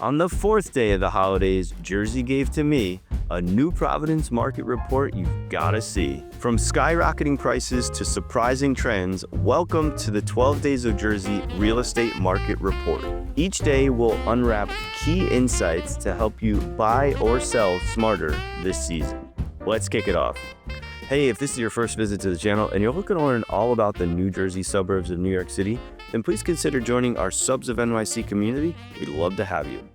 On the fourth day of the holidays, Jersey gave to me a new Providence market report you've gotta see. From skyrocketing prices to surprising trends, welcome to the 12 Days of Jersey Real Estate Market Report. Each day we'll unwrap key insights to help you buy or sell smarter this season. Let's kick it off. Hey, if this is your first visit to the channel and you're looking to learn all about the New Jersey suburbs of New York City, then please consider joining our Subs of NYC community. We'd love to have you.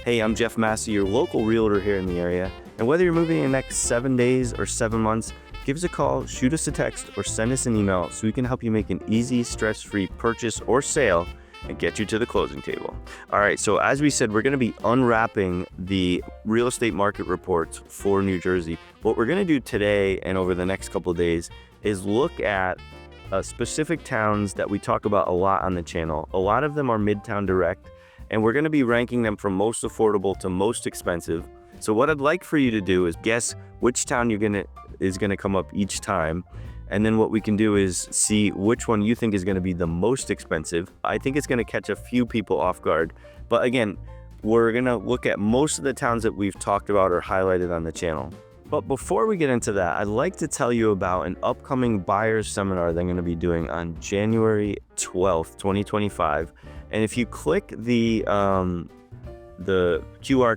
Hey, I'm Jeff Massey, your local realtor here in the area. And whether you're moving in the next 7 days or 7 months, give us a call, shoot us a text, or send us an email so we can help you make an easy, stress-free purchase or sale and get you to the closing table. All right, so as we said, we're going to be unwrapping the real estate market reports for New Jersey. What we're going to do today and over the next couple of days is look at specific towns that we talk about a lot on the channel. A lot of them are Midtown Direct, and we're going to be ranking them from most affordable to most expensive. So what I'd like for you to do is guess which town is going to come up each time. And then what we can do is see which one you think is going to be the most expensive. I think it's going to catch a few people off guard. But again, we're going to look at most of the towns that we've talked about or highlighted on the channel. But before we get into that, I'd like to tell you about an upcoming buyers seminar that I'm going to be doing on January 12th, 2025. And if you click the QR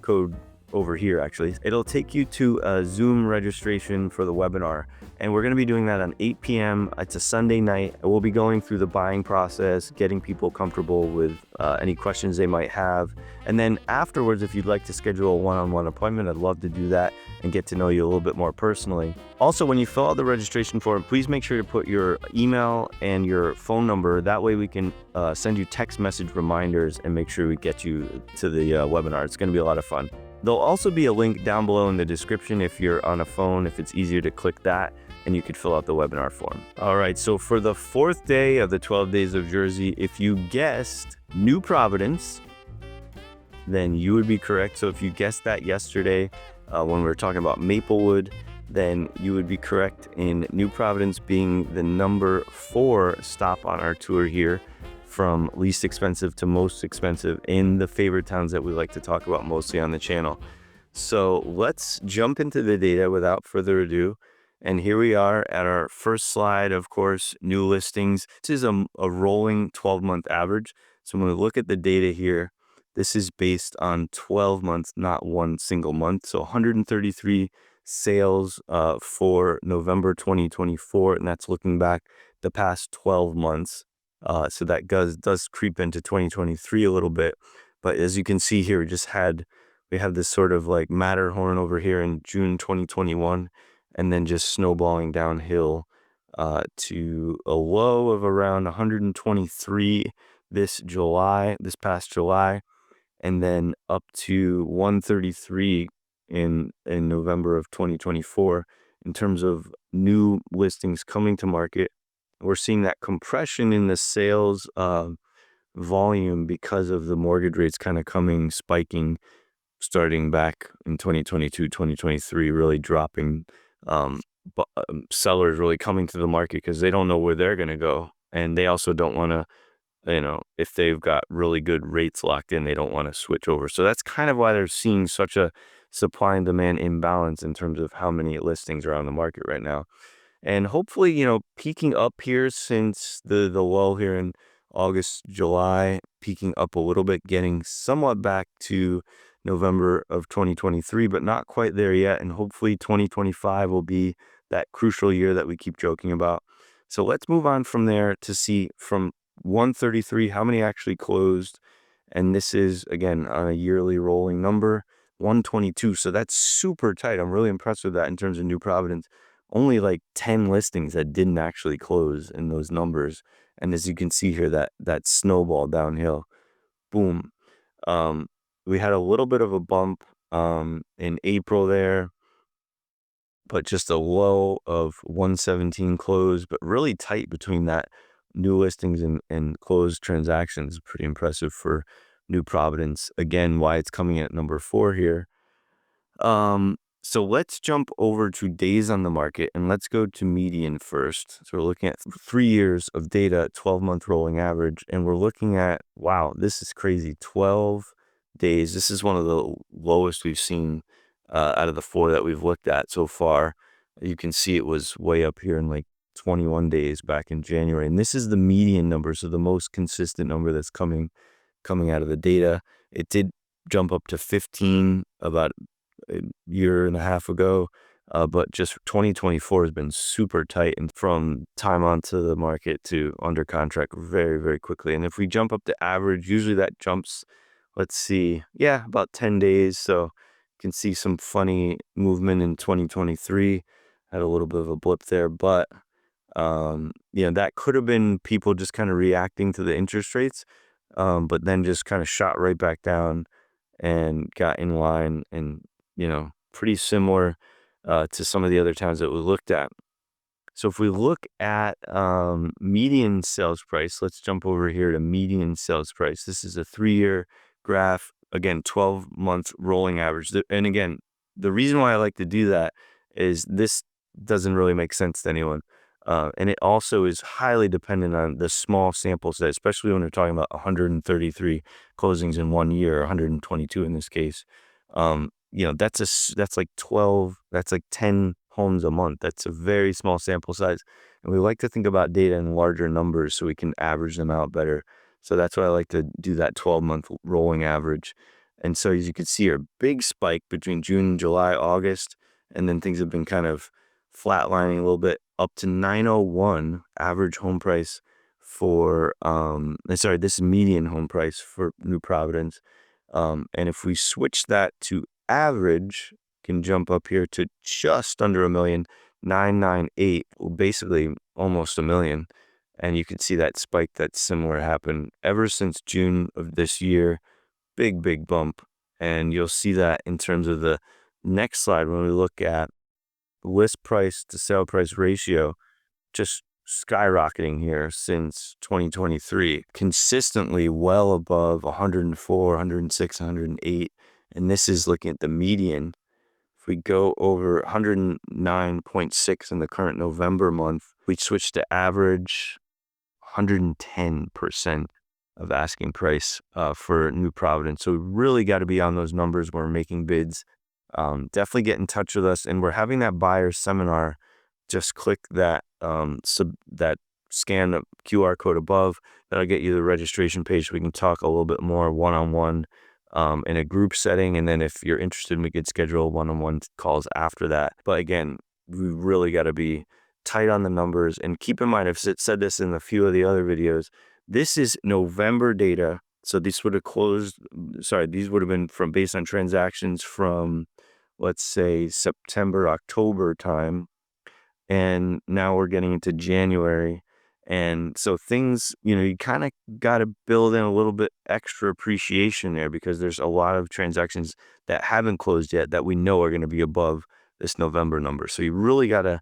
code over here, actually, it'll take you to a Zoom registration for the webinar. And we're going to be doing that on 8 p.m. It's a Sunday night. We'll be going through the buying process, getting people comfortable with any questions they might have. And then afterwards, if you'd like to schedule a one-on-one appointment, I'd love to do that and get to know you a little bit more personally. Also, when you fill out the registration form, please make sure to put your email and your phone number. That way we can send you text message reminders and make sure we get you to the webinar. It's going to be a lot of fun. There'll also be a link down below in the description if you're on a phone, if it's easier to click that, and you could fill out the webinar form. All right, so for the fourth day of the 12 Days of Jersey, if you guessed New Providence, then you would be correct. So if you guessed that yesterday when we were talking about Maplewood, then you would be correct in New Providence being the number 4 stop on our tour here, from least expensive to most expensive in the favorite towns that we like to talk about mostly on the channel. So let's jump into the data without further ado. And here we are at our first slide, of course, new listings. This is a rolling 12-month average. So when we look at the data here, this is based on 12 months, not one single month. So 133 sales for November 2024, and that's looking back the past 12 months. So that does creep into 2023 a little bit. But as you can see here, we have this sort of like Matterhorn over here in June 2021, and then just snowballing downhill to a low of around 123 this past July, and then up to 133 in November of 2024 in terms of new listings coming to market. We're seeing that compression in the sales volume because of the mortgage rates kind of spiking, starting back in 2022, 2023, really dropping. Sellers really coming to the market because they don't know where they're going to go. And they also don't want to, if they've got really good rates locked in, they don't want to switch over. So that's kind of why they're seeing such a supply and demand imbalance in terms of how many listings are on the market right now. And hopefully, peaking up here since the lull here in August, July, peaking up a little bit, getting somewhat back to November of 2023, but not quite there yet. And hopefully 2025 will be that crucial year that we keep joking about. So let's move on from there to see from 133, how many actually closed. And this is, again, on a yearly rolling number, 122. So that's super tight. I'm really impressed with that in terms of New Providence. Only like 10 listings that didn't actually close in those numbers. And as you can see here, that snowball downhill, boom. We had a little bit of a bump in April there, but just a low of 117 closed, but really tight between that new listings and closed transactions. Pretty impressive for New Providence. Again, why it's coming at number 4 here. So let's jump over to days on the market and let's go to median first. So we're looking at 3 years of data, 12-month rolling average, and we're looking at, wow, this is crazy, 12 days. This is one of the lowest we've seen out of the 4 that we've looked at so far. You can see it was way up here in like 21 days back in January. And this is the median number, so the most consistent number that's coming out of the data. It did jump up to 15 about a year and a half ago, but just 2024 has been super tight, and from time onto the market to under contract very, very quickly. And if we jump up to average, usually that jumps, let's see, yeah, about 10 days. So you can see some funny movement in 2023. Had a little bit of a blip there, but that could have been people just kind of reacting to the interest rates, but then just kind of shot right back down and got in line, and pretty similar to some of the other towns that we looked at. So if we look at median sales price, let's jump over here to median sales price. This is a 3-year graph, again, 12-month rolling average. And again, the reason why I like to do that is this doesn't really make sense to anyone. And it also is highly dependent on the small sample set, especially when we're talking about 133 closings in 1 year, 122 in this case. That's like 12, that's like 10 homes a month. That's a very small sample size. And we like to think about data in larger numbers so we can average them out better. So that's why I like to do that 12-month rolling average. And so as you can see, a big spike between June, July, August, and then things have been kind of flatlining a little bit up to 901 average home price for this is median home price for New Providence. And if we switch that to average, can jump up here to just under $1 million, 998, well, basically almost $1 million. And you can see that spike that's similar happened ever since June of this year. Big bump. And you'll see that in terms of the next slide when we look at list price to sale price ratio, just skyrocketing here since 2023, consistently well above 104, 106, 108. And this is looking at the median. If we go over 109.6 in the current November month, we switch to average 110% of asking price for New Providence. So we really got to be on those numbers when we're making bids. Definitely get in touch with us, and we're having that buyer seminar. Just click that that scan the QR code above. That'll get you the registration page so we can talk a little bit more one-on-one in a group setting. And then if you're interested, we could schedule one-on-one calls after that. But again, we really got to be tight on the numbers. And keep in mind, I've said this in a few of the other videos, this is November data. So these would have these would have been based on transactions from, let's say, September, October time. And now we're getting into January. And so things, you kind of got to build in a little bit extra appreciation there, because there's a lot of transactions that haven't closed yet that we know are going to be above this November number. So you really got to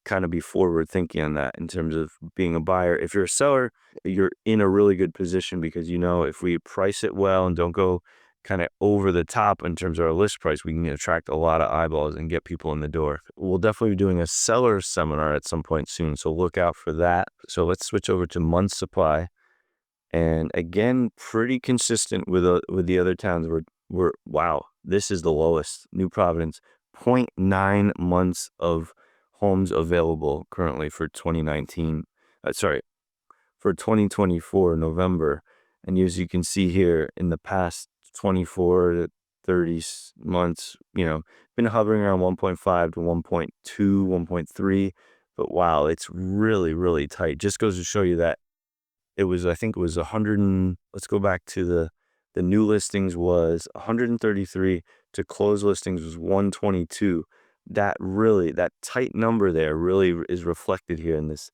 kind of be forward thinking on that in terms of being a buyer. If you're a seller, you're in a really good position, because if we price it well and don't go kind of over the top in terms of our list price, we can attract a lot of eyeballs and get people in the door. We'll definitely be doing a seller seminar at some point soon, so look out for that. So let's switch over to month supply. And again, pretty consistent with the other towns. Wow, this is the lowest. New Providence, 0.9 months of homes available currently for 2019. For 2024 November. And as you can see here, in the past 24 to 30 months, been hovering around 1.5 to 1.2, 1.3. But wow, it's really, really tight. Just goes to show you that I think it was 100. Let's go back to the new listings was 133 to closed listings was 122. That tight number there really is reflected here in this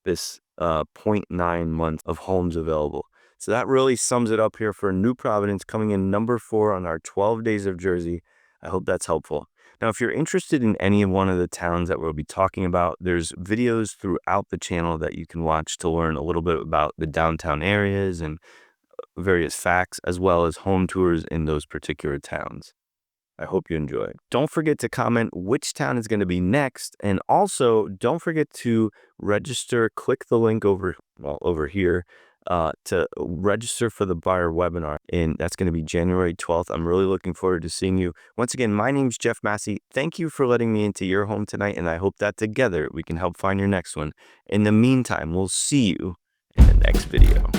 0.9 months of homes available. So that really sums it up here for New Providence, coming in number 4 on our 12 days of Jersey. I hope that's helpful. Now, if you're interested in any one of the towns that we'll be talking about, there's videos throughout the channel that you can watch to learn a little bit about the downtown areas and various facts, as well as home tours in those particular towns. I hope you enjoy. Don't forget to comment which town is going to be next. And also, don't forget to register. Click the link over here to register for the buyer webinar, and that's going to be January 12th. I'm really looking forward to seeing you. Once again, my name's Jeff Massey. Thank you for letting me into your home tonight, and I hope that together we can help find your next one. In the meantime, we'll see you in the next video.